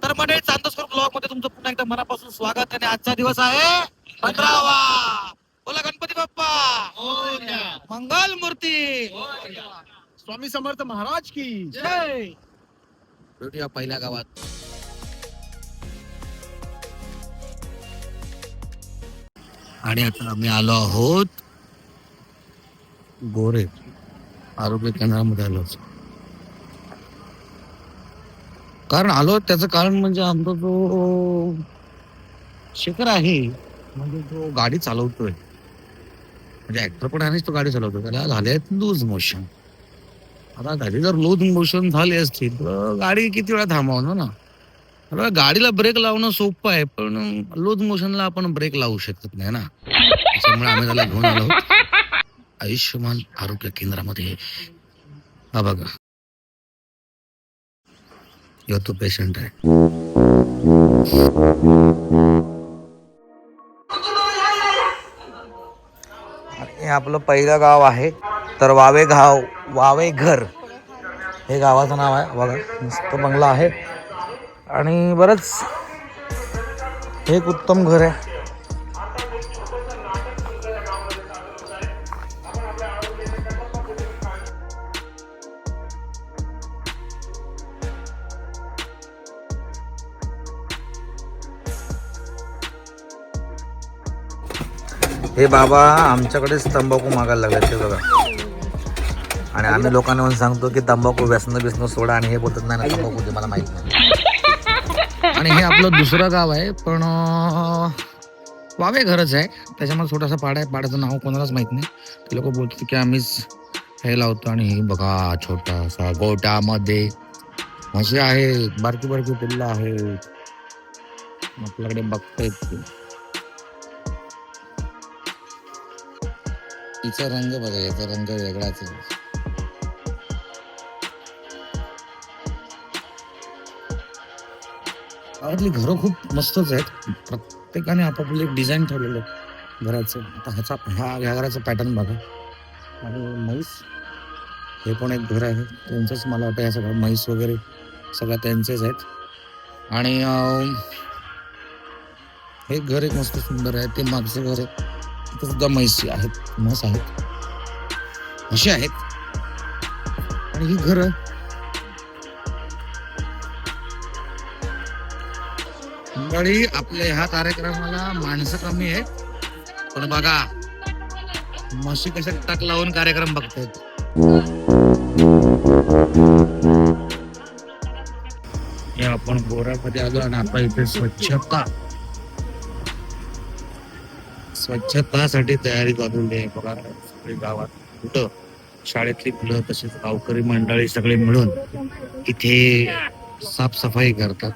तर मंडळी चांदोस्कर ब्लॉग मध्ये तुमचं पुन्हा एकदा मनापासून स्वागत. आणि आजचा दिवस आहे 15वा. बोला गणपती बाप्पा मंगल मूर्ती. स्वामी समर्थ महाराज की जय. भेटूया पहिल्या गावात. आणि आता आम्ही आलो आहोत गोरे आरोग्य केंद्रामध्ये आलो. कारण आलो त्याचं कारण म्हणजे आमचा जो शेखर आहे, म्हणजे तो गाडी चालवतोय, म्हणजे ऍक्टर पण आहे तो गाडी चालवतो, त्याला झाले लूज मोशन. आता गाडी जर लूज मोशन झाली असती तर गाडी किती वेळा थांबवणार ना. आता गाडीला ब्रेक लावणं सोपं आहे, पण लूज मोशनला आपण ब्रेक लावू शकत नाही ना. त्याच्यामुळे आम्ही त्याला घेऊन आलो आयुष्यमान आरोग्य केंद्रामध्ये. हा बघा, यो तो पेशंट आहे. हे आपलं पहिलं गाव आहे, तर वावे घर हे गावाचं नाव आहे. बघा, मस्त बंगला आहे आणि बरंच हे एक उत्तम घर आहे. हे बाबा आमच्याकडेच तंबाखू मागायला लागले ते बघा. आणि आम्ही लोकांना येऊन सांगतो की तंबाखू व्यसन सोडा, आणि हे बोलतात नाही ना तंबाखू दे, मला माहित नाही. आणि हे आपलं दुसरं गाव आहे, पण वावे घरच आहे, त्याच्यामध्ये छोटासा पाडा आहे. पाड्याचं नाव कोणालाच माहित नाही. ते लोक बोलतात की आम्हीच हे लावतो. आणि हे बघा छोटासा गोट्यामध्ये म्हशी आहे, बारकी बारकी पिल्ला आहे आपल्याकडे बघतायत. तिचा रंग बघा, याचा रंग वेगळाच आहे. गावातली घरं खूप मस्तच आहेत, प्रत्येकाने आपापले एक डिझाईन ठेवलेलं आहे घराचं. आता ह्या घराचं पॅटर्न बघा. आणि म्हैस, हे पण एक घर आहे त्यांचंच, मला वाटतं. ह्या सगळं म्हैस वगैरे सगळं त्यांचेच आहेत. आणि हे घर एक मस्त सुंदर आहे. ते मागचं घर आहे, तिथे सुद्धा म्हैस आहेत, म्हशी आहेत. आणि ही घर मंडळी, आपल्या ह्या कार्यक्रमाला माणसं कमी आहेत, पण बघा म्हशी कशा टक लावून कार्यक्रम बघतायत. हे आपण गोऱ्यामध्ये आलो आणि आता इथे स्वच्छतासाठी तयारी चालवली आहे बघा. गावात कुठं शाळेतली मुलं तसेच गावकरी मंडळी सगळे मिळून इथे साफसफाई करतात.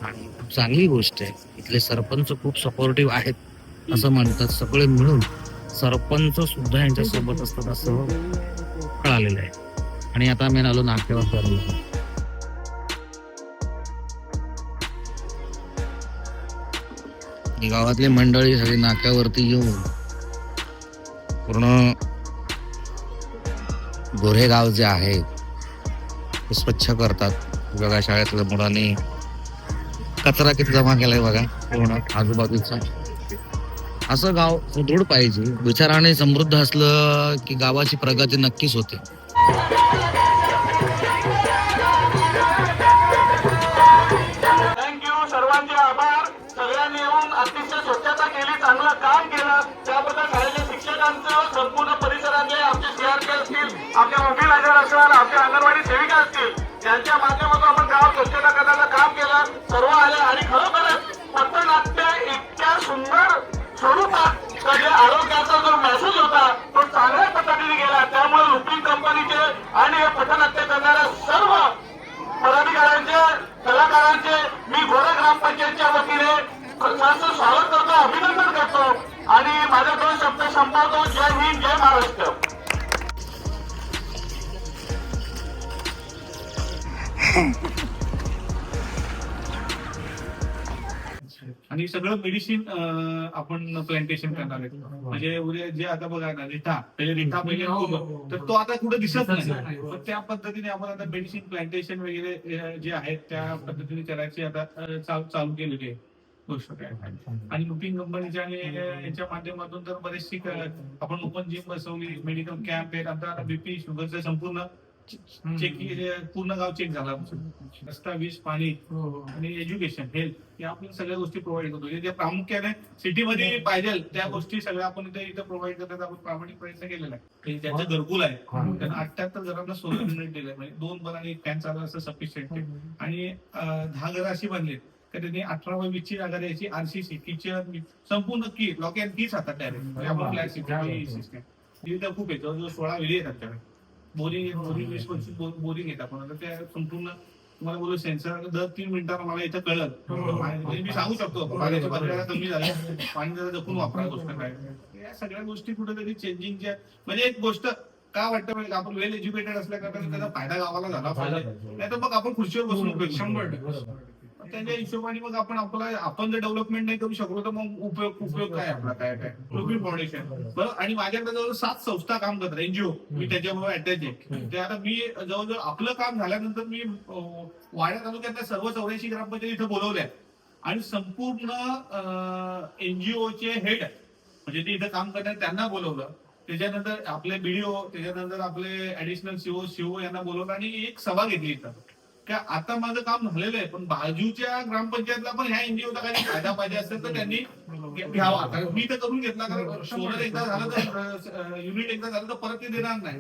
आणि खूप चांगली गोष्ट आहे. इथले सरपंच खूप सपोर्टिव्ह आहेत असं म्हणतात. सगळे मिळून सरपंच सुद्धा यांच्या सोबत असतात असं कळालेलं आहे. आणि आता मी आलो नाक्यावर. गावातली मंडळी सगळी नाक्यावरती येऊन पूर्ण गोरेगाव जे आहे ते स्वच्छ करतात. बघा, शाळेतल्या मुलांनी कचरा किती जमा केलाय बघा पूर्ण आजूबाजूचा. असं गाव सुदृढ पाहिजे, विचाराने समृद्ध असलं की गावाची प्रगती नक्कीच होते. थँक्यू, सर्वांचे आभार. सगळ्यांनी येऊन अतिशय स्वच्छता केली, चांगलं काम केलं, त्याबद्दल शाळेच्या शिक्षकांचं, संपूर्ण परिसरातले आमचे सीआरपी असतील, आपल्या मोबाईल आजार असणार, आपल्या अंगणवाडी सेविका असतील, यांच्या माध्यमातून आपण गाव स्वच्छता करण्याचं काम केलं. सर्व आले आणि खरोखरच पथनाट्य इतक्या सुंदर स्वरूपात आरोग्याचा जो मेसेज होता तो चांगल्या पद्धतीने गेला. त्यामुळे लुपिंग कंपनीचे आणि हे पथनाट्य करणाऱ्या सर्व पदाधिकाऱ्यांचे, कलाकारांचे मी गोरा ग्रामपंचायतच्या वतीने स्वागत करतो, अभिनंदन करतो आणि माझे 2 शब्द संपवतो. जय हिंद, जय महाराष्ट्र. आणि सगळं मेडिसिन आपण प्लांटेशन करणार आहे. म्हणजे उद्या जे आता बघा ना रिठा पहिले होतं, तर तो आता कुठे दिसत नाही. पण त्या पद्धतीने आपण आता मेडिसिन प्लांटेशन वगैरे जे आहेत त्या पद्धतीने करायची आता चालू केलेली आहे गोष्ट काय. आणि लुपिंग कंपनीच्या आणि यांच्या माध्यमातून तर बरेचशी आपण ओपन जिम बसवली, मेडिकल कॅम्प आहेत. आता बीपी शुगरचं संपूर्ण चेक, पूर्ण गाव चेक झाला. रस्ता, वीज, पाणी आणि एज्युकेशन, हेल्थ या आपण सगळ्या गोष्टी प्रोव्हाइड करतो. जे प्रामुख्याने सिटीमध्ये पाहिजे त्या गोष्टी सगळ्या आपण इथं प्रोव्हाइड करण्याचा आपण प्रामाणिक प्रयत्न केलेला आहे. ज्यांचं घरकुल आहे त्यांना 78 घरांना सोलर युनिट दिलंय. म्हणजे 2 बल आणि 1 फॅन चालू असं सफिशियंट आहे. आणि 10 घरं अशी बनली तर त्यांनी 18/20 ची जागा द्यायची. RCC किचन संपूर्ण की लॉक अँड कीच हातात डायरेक्ट. आपण फ्लॅट सिस्टम तिथे खूप आहे, जवळजवळ 16 विली आहेत आपल्याकडे. बोरिंग 20-25 बोरिंग येतात. पण आता त्या संपूर्ण तुम्हाला बोलू सेन्सर दर 3 मिनिटांना मला इथं कळलं. म्हणजे मी सांगू शकतो पाण्याची पातळी कमी झाली, पाणी जरा जपून वापरा गोष्ट काय. या सगळ्या गोष्टी कुठेतरी चेंजिंगच्या, म्हणजे एक गोष्ट का वाटतं म्हणजे आपण वेल एज्युकेटेड असल्या कारण त्याचा फायदा गावाला झाला पाहिजे. नाही तर मग आपण खुर्चीवर बसून उपयोग 100%. त्यांच्या हिशोबाने मग आपण जर डेव्हलपमेंट नाही करू शकलो तर मग उपयोग काय आपला काय लुपिंग फाउंडेशन बरं. आणि माझ्याकडे जवळ 7 संस्था काम करतात, एनजीओ, मी त्याच्याबरोबर अटॅच आहे. ते आता मी जवळजवळ आपलं काम झाल्यानंतर मी वाड्या तालुक्यातल्या सर्व 84 ग्रामपंचायत इथं बोलवल्या आणि संपूर्ण एनजीओचे हेड म्हणजे ते इथं काम करतात त्यांना बोलवलं. त्याच्यानंतर आपले बीडीओ, त्याच्यानंतर आपले ऍडिशनल सीओ यांना बोलवलं आणि एक सभा घेतली इथं. का आता माझं काम झालेलं आहे, पण बाजूच्या ग्रामपंचायतला पण ह्या एनजीओचा काही फायदा पाहिजे असेल तर त्यांनी घ्यावा. कारण मी तर करून घेतला, कारण सोलर एकदा झालं तर युनिट एकदा झालं तर परत ते देणार नाही.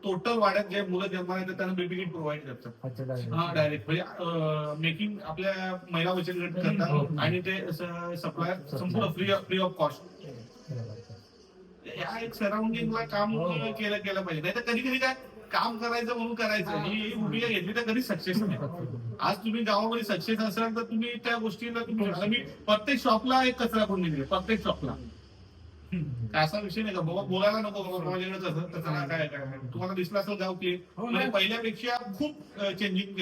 टोटल वाड्यात जे मुलं जन्माला येतात त्यांना बेबी किट प्रोव्हाइड करतात. हा डायरेक्ट म्हणजे मेकिंग आपल्या महिला बचत गट करतात आणि ते सप्लाय संपूर्ण फ्री ऑफ कॉस्ट. या एक सराउंडिंगला काम केलं पाहिजे. नाही तर कधी काय काम करायचं म्हणून करायचं ही भूमिका घेतली तर कधी सक्सेस नाही. आज तुम्ही गावामध्ये सक्सेस असाल तर तुम्ही त्या गोष्टीला तुम्ही प्रत्येक शॉपला एक कचरा कोणी दिले, प्रत्येक शॉपला. असा विषय नाही का बाबा बोलायला नको बाबा माझ्याकडे कचरा काय तुम्हाला दिसला असेल गाव क्लीन. म्हणजे पहिल्यापेक्षा खूप चेंजिंग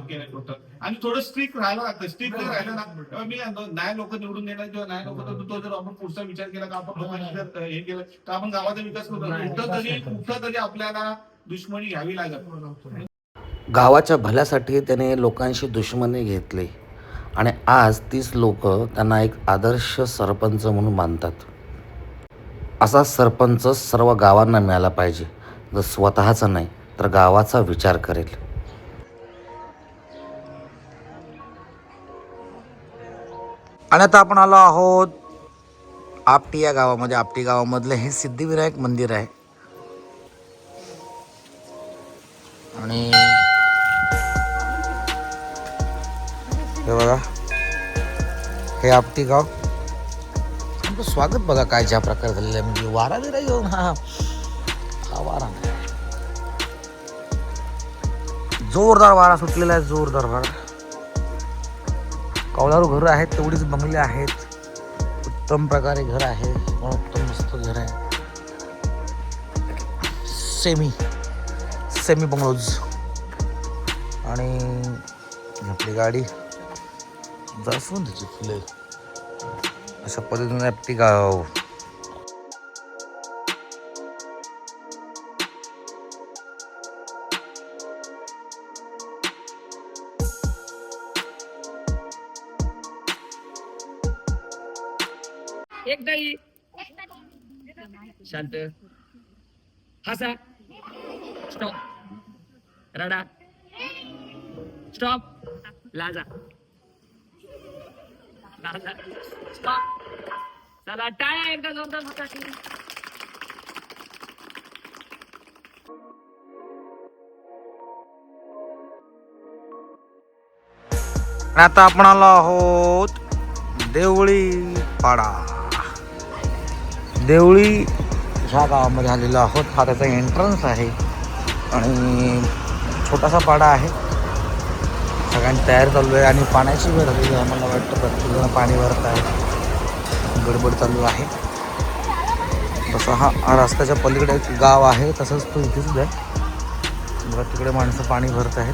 केलं होतं. आणि थोडं स्ट्रिक्ट राहायला लागतं. स्ट्रिक्ट जर राहिलं ना, मी नाही लोक निवडून देणार किंवा नाही लोक तर तो जर आपण पुढचा विचार केला का आपण लोकांनी जर हे केलं तर आपण गावाचा विकास करतो. कुठं तरी आपल्याला दुश्मनी घ्यावी लागत. गावाच्या भल्यासाठी त्याने लोकांशी दुश्मनी घेतली आणि आज तीच लोक त्यांना एक आदर्श सरपंच म्हणून मानतात. असा सरपंच सर्व गावांना मिळाला पाहिजे, जर स्वतःचा नाही तर गावाचा विचार करेल. आणि आता आपण आलो आहोत आपटी या गावामध्ये. आपटी गावामधलं हे सिद्धिविनायक मंदिर आहे. आणि हे बघा, हे आपटी गाव. आमचं स्वागत बघा काय ज्या प्रकारे झालेलं आहे. म्हणजे वारा बिरा येऊन हा वारा नाही, जोरदार वारा सुटलेला आहे, जोरदार वारा. कौलारू घरं आहेत, तेवढीच बंगले आहेत, उत्तम प्रकारे घर आहे, उत्तम मस्त घर आहे. Semi bungalows. आणि आपली गाडी जास्वंदीची फुले अशा पद्धतीने आपली गाव. एकदाही शांत हसा स्टॉप रडा स्टॉप लाजा स्टॉप. चला टाळ्या एकदा जोरदार होता. आता आपण आलो आहोत देवळी पाडा. देवळी ह्या गावामध्ये आलेलो आहोत. हा त्याचा एंट्रन्स आहे आणि छोटासा पाडा आहे. सगळ्यांनी तयार चालू आहे आणि पाण्याची वेळ झालेली आहे. मला वाटतं प्रत्येकजण पाणी भरत आहे, गडबड चालू आहे. तसं हा रस्त्याच्या पलीकडे एक गाव आहे, तसंच तो इथेच आहे बघा. तिकडे माणसं पाणी भरत आहेत,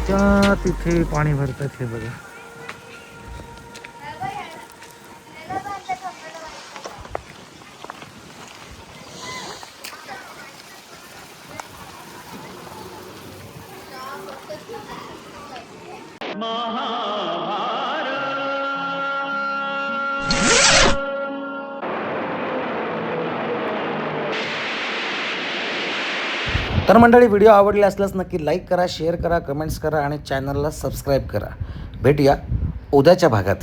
त्या तिथे पाणी भरत आहेत. हे बघा तर मंडळी, व्हिडिओ आवडले असल्यास नक्की लाईक करा, शेअर करा, कमेंट्स करा आणि चॅनलला सबस्क्राईब करा. भेटूया उद्याच्या भागात.